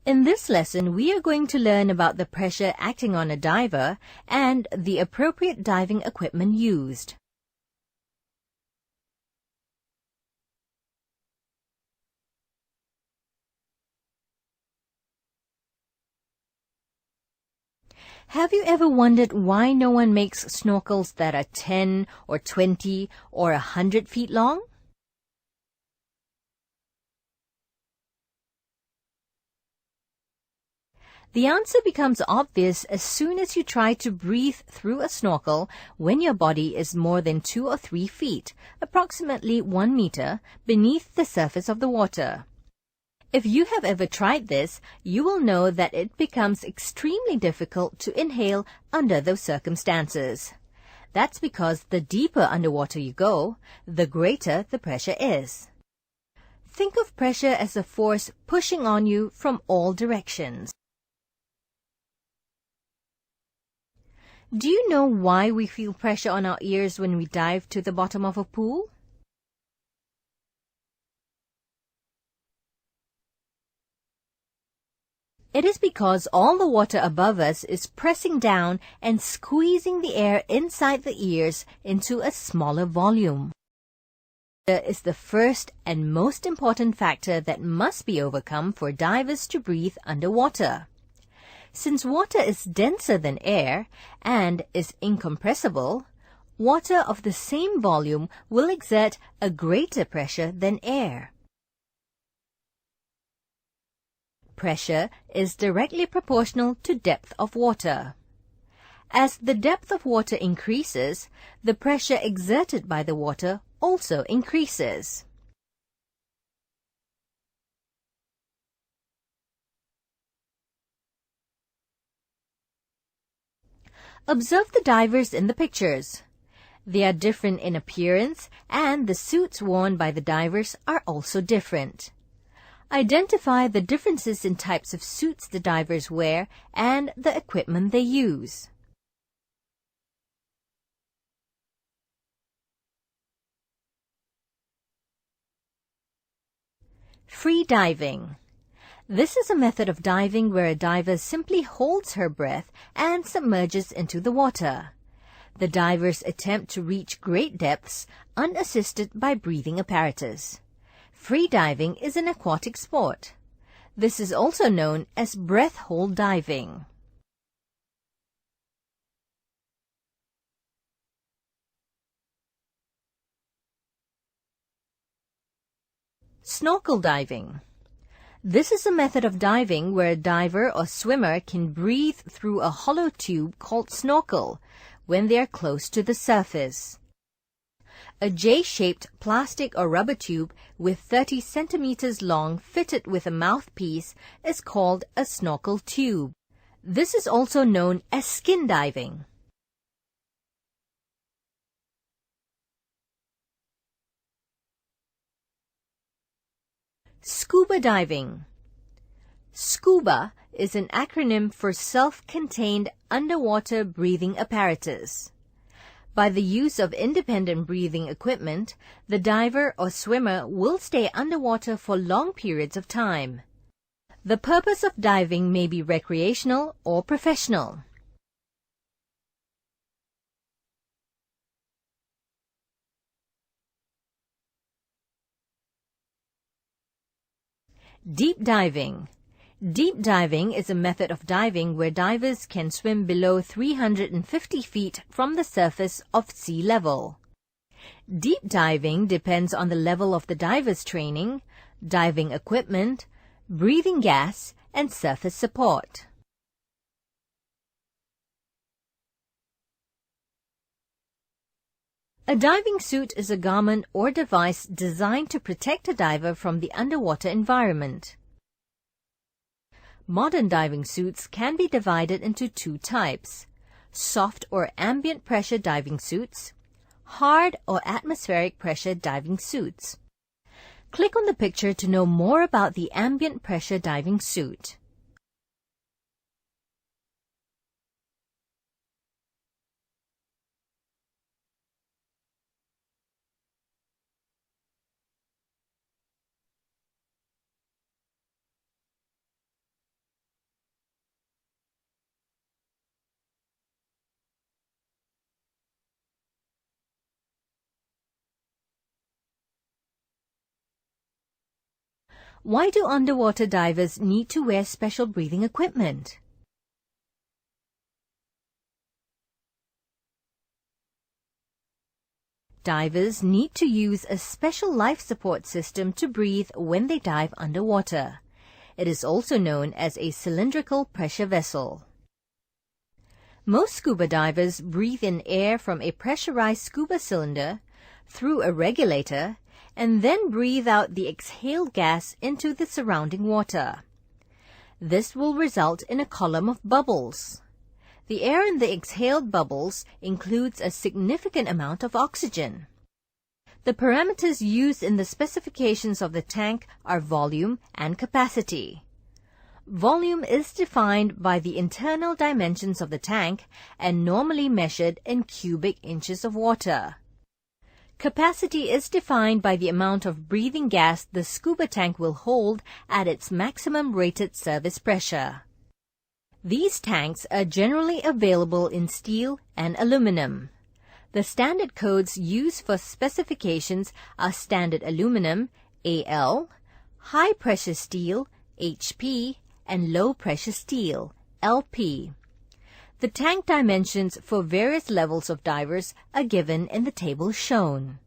In this lesson, we are going to learn about the pressure acting on a diver and the appropriate diving equipment used. Have you ever wondered why no one makes snorkels that are 10 or 20 or 100 feet long? The answer becomes obvious as soon as you try to breathe through a snorkel when your body is more than 2 or 3 feet, approximately 1 meter, beneath the surface of the water. If you have ever tried this, you will know that it becomes extremely difficult to inhale under those circumstances. That's because the deeper underwater you go, the greater the pressure is. Think of pressure as a force pushing on you from all directions. Do you know why we feel pressure on our ears when we dive to the bottom of a pool? It is because all the water above us is pressing down and squeezing the air inside the ears into a smaller volume. Pressure is the first and most important factor that must be overcome for divers to breathe underwater. Since water is denser than air and is incompressible, water of the same volume will exert a greater pressure than air. Pressure is directly proportional to depth of water. As the depth of water increases, the pressure exerted by the water also increases. Observe the divers in the pictures. They are different in appearance, and the suits worn by the divers are also different. Identify the differences in types of suits the divers wear and the equipment they use. Free diving. This is a method of diving where a diver simply holds her breath and submerges into the water. The divers attempt to reach great depths unassisted by breathing apparatus. Free diving is an aquatic sport. This is also known as breath hold diving. Snorkel diving. This is a method of diving where a diver or swimmer can breathe through a hollow tube called snorkel when they are close to the surface. A J-shaped plastic or rubber tube with 30 centimeters long fitted with a mouthpiece is called a snorkel tube. This is also known as skin diving. Scuba diving. Scuba is an acronym for self-contained underwater breathing apparatus. By the use of independent breathing equipment, the diver or swimmer will stay underwater for long periods of time. The purpose of diving may be recreational or professional. Deep diving. Deep diving is a method of diving where divers can swim below 350 feet from the surface of sea level. Deep diving depends on the level of the diver's training, diving equipment, breathing gas, and surface support. A diving suit is a garment or device designed to protect a diver from the underwater environment. Modern diving suits can be divided into two types: soft or ambient pressure diving suits, hard or atmospheric pressure diving suits. Click on the picture to know more about the ambient pressure diving suit. Why do underwater divers need to wear special breathing equipment? Divers need to use a special life support system to breathe when they dive underwater. It is also known as a cylindrical pressure vessel. Most scuba divers breathe in air from a pressurized scuba cylinder through a regulator and then breathe out the exhaled gas into the surrounding water. This will result in a column of bubbles. The air in the exhaled bubbles includes a significant amount of oxygen. The parameters used in the specifications of the tank are volume and capacity. Volume is defined by the internal dimensions of the tank and normally measured in cubic inches of water. Capacity is defined by the amount of breathing gas the scuba tank will hold at its maximum rated service pressure. These tanks are generally available in steel and aluminum. The standard codes used for specifications are standard aluminum, AL, high pressure steel, HP, and low pressure steel, LP. The tank dimensions for various levels of divers are given in the table shown.